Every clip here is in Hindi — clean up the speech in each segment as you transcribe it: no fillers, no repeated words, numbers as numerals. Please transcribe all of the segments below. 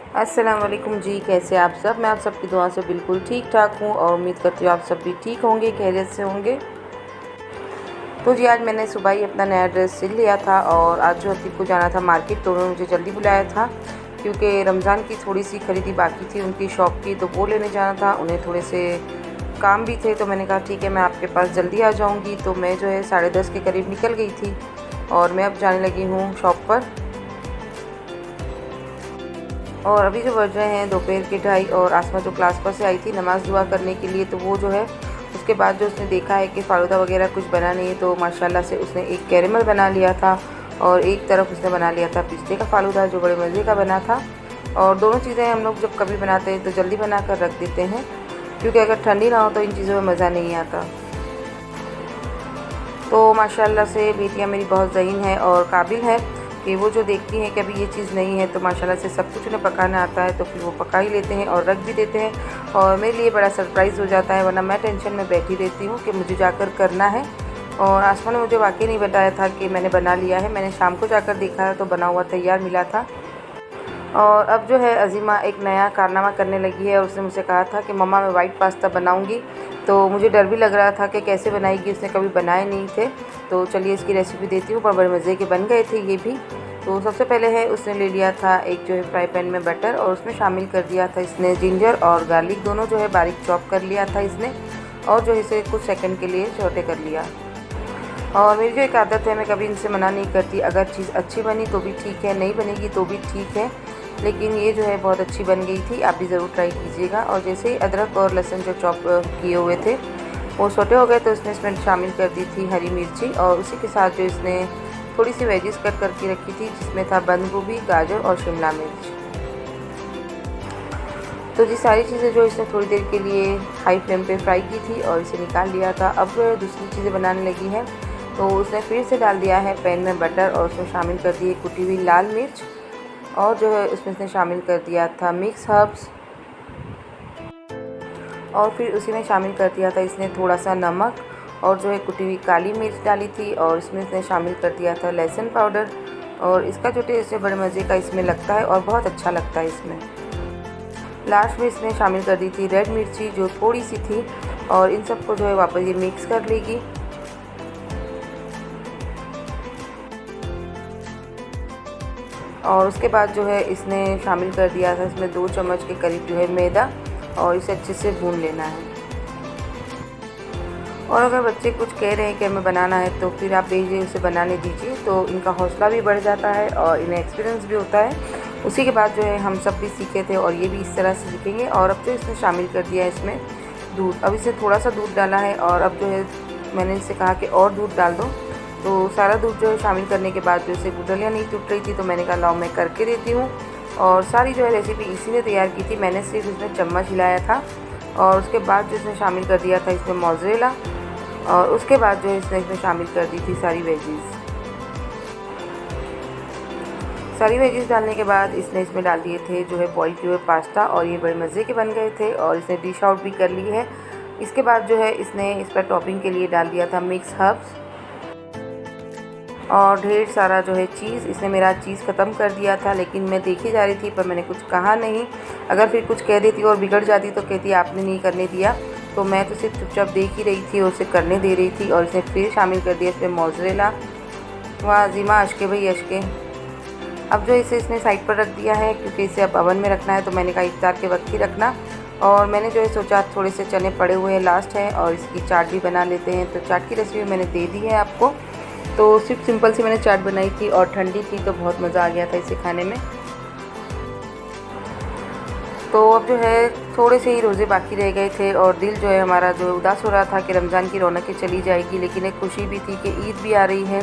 अस्सलाम वालेकुम जी, कैसे आप सब। मैं आप सबकी दुआ से बिल्कुल ठीक ठाक हूँ और उम्मीद करती हूँ आप सब भी ठीक होंगे, खैरियत से होंगे। तो जी आज मैंने सुबह ही अपना नया ड्रेस सिल लिया था और आज जो अतीब को जाना था मार्केट, तो उन्होंने मुझे जल्दी बुलाया था क्योंकि रमज़ान की थोड़ी सी खरीदी बाकी थी उनकी शॉप की, तो वो लेने जाना था। उन्हें थोड़े से काम भी थे, तो मैंने कहा ठीक है मैं आपके पास जल्दी आ जाऊँगी। तो मैं जो है 10:30 के करीब निकल गई थी और मैं अब जाने लगी हूँ शॉप पर। और अभी जो बज रहे हैं दोपहर के 2:30 और आसमा जो क्लास पर से आई थी नमाज़ दुआ करने के लिए, तो वो जो है उसके बाद जो उसने देखा है कि फ़ालूदा वगैरह कुछ बना नहीं है, तो माशाल्लाह से उसने एक कैरेमल बना लिया था और एक तरफ उसने बना लिया था पिस्ते का फ़ालूदा जो बड़े मज़े का बना था। और दोनों चीज़ें हम लोग जब कभी बनाते हैं तो जल्दी बना कर रख देते हैं, क्योंकि अगर ठंडी ना हो तो इन चीज़ों में मज़ा नहीं आता। तो माशाल्लाह से बेटियाँ मेरी बहुत ज़हीन है और काबिल है कि वो जो देखती हैं कि अभी ये चीज़ नहीं है, तो माशाल्लाह से सब कुछ उन्हें पकाना आता है, तो फिर वो पका ही लेते हैं और रख भी देते हैं और मेरे लिए बड़ा सरप्राइज़ हो जाता है। वरना मैं टेंशन में बैठी रहती हूँ कि मुझे जाकर करना है। और आसमा ने मुझे वाकई नहीं बताया था कि मैंने बना लिया है। मैंने शाम को जाकर देखा है तो बना हुआ तैयार मिला था। और अब जो है अज़ीमा एक नया कारनामा करने लगी है और उसने मुझसे कहा था कि मम्मा मैं वाइट पास्ता बनाऊंगी। तो मुझे डर भी लग रहा था कि कैसे बनाएगी, उसने कभी बनाए नहीं थे। तो चलिए इसकी रेसिपी देती हूँ, पर बड़े मज़े के बन गए थे ये भी। तो सबसे पहले है उसने ले लिया था एक जो है फ्राई पैन में बटर और उसमें शामिल कर दिया था इसने जिंजर और गार्लिक, दोनों जो है बारीक चॉप कर लिया था इसने और जो इसे कुछ सेकंड के लिए सौटे कर लिया। और मेरी जो एक आदत है, मैं कभी इनसे मना नहीं करती। अगर चीज़ अच्छी बनी तो भी ठीक है, नहीं बनेगी तो भी ठीक है, लेकिन ये जो है बहुत अच्छी बन गई थी। आप भी ज़रूर ट्राई कीजिएगा। और जैसे ही अदरक और लहसुन जो चॉप किए हुए थे वो छोटे हो गए, तो इसने इसमें शामिल कर दी थी हरी मिर्ची और उसी के साथ जो इसने थोड़ी सी वेजिस कट करके रखी थी, जिसमें था बंद गोभी, गाजर और शिमला मिर्च। तो जी सारी चीज़ें जो इसने थोड़ी देर के लिए हाई फ्लेम पे फ्राई की थी और इसे निकाल लिया था। अब जो है दूसरी चीज़ें बनाने लगी है, तो उसने फिर से डाल दिया है पैन में बटर और उसमें शामिल कर दी कुटी हुई लाल मिर्च और जो है उसमें इसने शामिल कर दिया था मिक्स हर्ब्स और फिर उसी में शामिल कर दिया था इसने थोड़ा सा नमक और जो है कुटी हुई काली मिर्च डाली थी और इसमें इसने शामिल कर दिया था लहसुन पाउडर। और इसका जो टेस्ट है बड़े मज़े का इसमें लगता है और बहुत अच्छा लगता है इसमें। लास्ट में इसने शामिल कर दी थी रेड मिर्ची जो थोड़ी सी थी और इन सबको जो है वापस ये मिक्स कर लेगी। और उसके बाद जो है इसने शामिल कर दिया था इसमें 2 चम्मच के करीब जो है मैदा और इसे अच्छे से भून लेना है। और अगर बच्चे कुछ कह रहे हैं कि हमें बनाना है, तो फिर आप भेजिए, उसे बनाने दीजिए, तो इनका हौसला भी बढ़ जाता है और इन्हें एक्सपीरियंस भी होता है। उसी के बाद जो है हम सब भी सीखे थे और ये भी इस तरह से सीखेंगे। और अब जो इसने शामिल कर दिया है इसमें दूध, अब इसे थोड़ा सा दूध डाला है और अब जो है मैंने इससे कहा कि और दूध डाल दो। तो सारा दूध जो है शामिल करने के बाद जो इसे गुठलियाँ नहीं टूट रही थी, तो मैंने कहा लाओ मैं करके देती हूँ। और सारी जो है रेसिपी इसी ने तैयार की थी, मैंने सिर्फ इसमें चम्मच हिलाया था। और उसके बाद जो इसने शामिल कर दिया था इसमें मोज़रेला और उसके बाद जो है इसमें शामिल कर दी थी सारी वेजीज़ डालने के बाद इसने इसमें डाल दिए थे जो है बॉईल किए हुए पास्ता और ये बड़े मज़े के बन गए थे और इसने डिश आउट भी कर ली है। इसके बाद जो है इसने इस पर टॉपिंग के लिए डाल दिया था मिक्स हर्ब्स और ढेर सारा जो है चीज़। इसने मेरा चीज़ ख़त्म कर दिया था, लेकिन मैं देखी जा रही थी पर मैंने कुछ कहा नहीं। अगर फिर कुछ कह देती और बिगड़ जाती तो कहती आपने नहीं करने दिया, तो मैं तो सिर्फ चुपचाप देख ही रही थी और उसे करने दे रही थी। और इसने फिर शामिल कर दिया इसमें मोज़रेला। वाह अज़ीमा अशके भाई अशके। अब जो इसे इसने साइड पर रख दिया है क्योंकि इसे अब ओवन में रखना है, तो मैंने कहा इफ्तार के वक्त ही रखना। और मैंने जो है सोचा थोड़े से चने पड़े हुए हैं लास्ट हैं और इसकी चाट भी बना लेते हैं। तो चाट की रेसिपी मैंने दे दी है आपको। तो सिर्फ सिंपल सी मैंने चाट बनाई थी और ठंडी थी, तो बहुत मज़ा आ गया था इसे खाने में। तो अब जो है थोड़े से ही रोज़े बाकी रह गए थे और दिल जो है हमारा जो उदास हो रहा था कि रमज़ान की रौनकें चली जाएगी, लेकिन एक खुशी भी थी कि ईद भी आ रही है।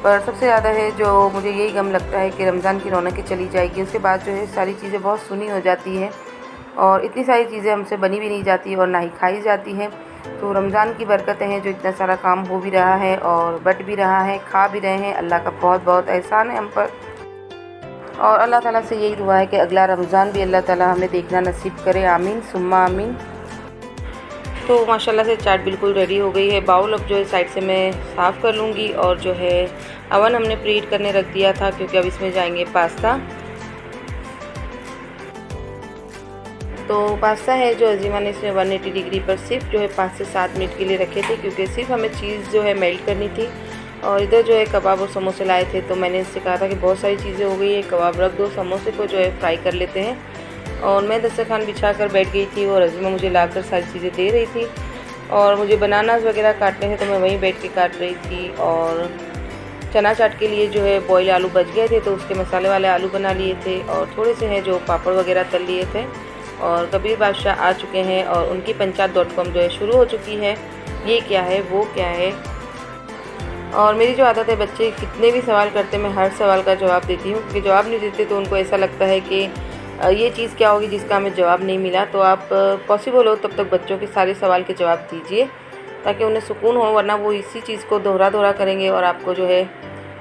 पर सबसे ज़्यादा है जो मुझे यही गम लगता है कि रमज़ान की रौनकें चली जाएगी, उसके बाद जो है सारी चीज़ें बहुत सुनी हो जाती है और इतनी सारी चीज़ें हमसे बनी भी नहीं जाती और ना ही खाई जाती हैं। तो रमज़ान की बरकतें हैं जो इतना सारा काम हो भी रहा है और बट भी रहा है, खा भी रहे हैं। अल्लाह का बहुत बहुत एहसान है हम पर और अल्लाह ताला से यही दुआ है कि अगला रमज़ान भी अल्लाह ताला हमें देखना नसीब करे, आमीन सुम्मा आमीन। तो माशाल्लाह से चाट बिल्कुल रेडी हो गई है। बाउल अब जो है साइड से मैं साफ़ कर लूँगी और जो है अवन हमने प्रीहीट करने रख दिया था क्योंकि अब इसमें जाएंगे पास्ता। तो पास्ता है जो अजीमा ने इसमें 180 डिग्री पर सिर्फ जो है 5 से 7 मिनट के लिए रखे थे, क्योंकि सिर्फ हमें चीज़ जो है मेल्ट करनी थी। और इधर जो है कबाब और समोसे लाए थे, तो मैंने इससे कहा था कि बहुत सारी चीज़ें हो गई है, कबाब रख दो, समोसे को जो है फ्राई कर लेते हैं। और मैं दस्तरखान बिछा कर बैठ गई थी और अजीमा मुझे लाकर सारी चीज़ें दे रही थी। और मुझे बनानास वगैरह काटने थे तो मैं वहीं बैठ के काट रही थी। और चना चाट के लिए जो है बॉयल आलू बच गए थे, तो उसके मसाले वाले आलू बना लिए थे। और थोड़े से हैं जो पापड़ वगैरह तल लिए थे। और कबीर बादशाह आ चुके हैं और उनकी पंचायत.com जो है शुरू हो चुकी है। ये क्या है, वो क्या है। और मेरी जो आदत है, बच्चे कितने भी सवाल करते मैं हर सवाल का जवाब देती हूँ, क्योंकि जवाब नहीं देते तो उनको ऐसा लगता है कि ये चीज़ क्या होगी जिसका हमें जवाब नहीं मिला। तो आप पॉसिबल हो तब तक बच्चों के सारे सवाल के जवाब दीजिए, ताकि उन्हें सुकून हो, वरना वो इसी चीज़ को दोहरा करेंगे और आपको जो है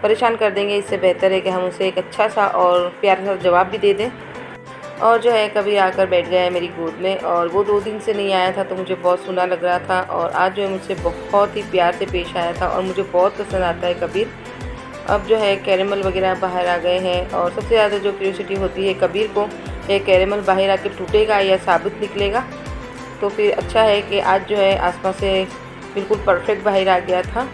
परेशान कर देंगे। इससे बेहतर है कि हम उसे एक अच्छा सा और प्यारा सा जवाब भी दे दें। और जो है कबीर आकर बैठ गया है मेरी गोद में, और वो 2 दिन से नहीं आया था तो मुझे बहुत सूना लग रहा था। और आज जो है मुझसे बहुत ही प्यार से पेश आया था और मुझे बहुत पसंद आता है कबीर। अब जो है कैरेमल वगैरह बाहर आ गए हैं, और सबसे ज़्यादा जो क्यूरियोसिटी होती है कबीर को, ये कैरेमल बाहर आके टूटेगा या साबुत निकलेगा। तो फिर अच्छा है कि आज जो है आसपास से बिल्कुल परफेक्ट बाहर आ गया था।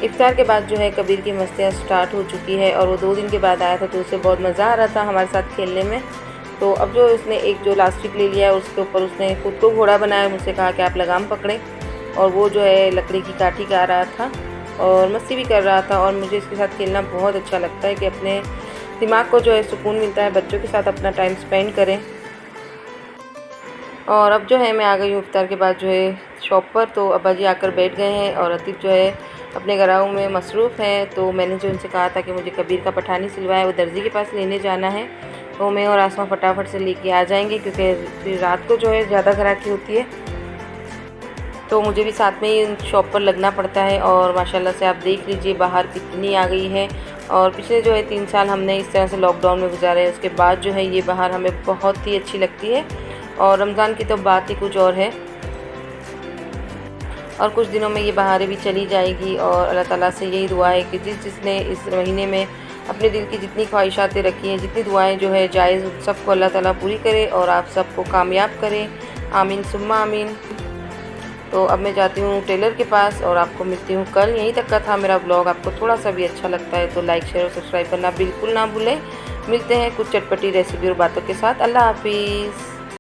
इफ्तार के बाद जो है कबीर की मस्तियाँ स्टार्ट हो चुकी है, और वो 2 दिन के बाद आया था तो उसे बहुत मज़ा आ रहा था हमारे साथ खेलने में। तो अब जो उसने एक जो लास्टिक ले लिया है, उसके ऊपर उसने खुद को घोड़ा बनाया। मुझसे कहा कि आप लगाम पकड़ें, और वो जो है लकड़ी की काठी गा रहा था और मस्ती भी कर रहा था। और मुझे इसके साथ खेलना बहुत अच्छा लगता है कि अपने दिमाग को जो है सुकून मिलता है, बच्चों के साथ अपना टाइम स्पेंड करें। और अब जो है मैं आ गई हूँ इफ्तार के बाद जो है शॉप पर। तो अब्बा जी आकर बैठ गए हैं और अतीफ़ जो है अपने घराओं में मसरूफ़ हैं। तो मैंने जो उनसे कहा था कि मुझे कबीर का पठानी सिलवाया, वो दर्जी के पास लेने जाना है। तो मैं और आसमा फटाफट से लेके आ जाएंगे, क्योंकि फिर रात को जो है ज़्यादा ग्राहकी होती है, तो मुझे भी साथ में ही शॉप पर लगना पड़ता है। और माशाल्लाह से आप देख लीजिए बाहर कितनी आ गई है। और पिछले जो है 3 साल हमने इस तरह से लॉकडाउन में गुजारे, उसके बाद जो है ये बाहर हमें बहुत ही अच्छी लगती है। और रमज़ान की तो बात ही कुछ और है, और कुछ दिनों में ये बहारें भी चली जाएगी। और अल्लाह ताला से यही दुआ है कि जिसने इस महीने में अपने दिल की जितनी ख्वाहिशातें रखी हैं, जितनी दुआएं जो है जायज़, सबको अल्लाह ताला पूरी करे और आप सबको कामयाब करें। आमीन सुम्मा आमीन। तो अब मैं जाती हूँ टेलर के पास और आपको मिलती हूँ कल। यहीं तक का था मेरा ब्लॉग। आपको थोड़ा सा भी अच्छा लगता है तो लाइक शेयर और सब्सक्राइब करना बिल्कुल ना भूलें। मिलते हैं कुछ चटपटी रेसिपी और बातों के साथ। अल्लाह हाफिज़।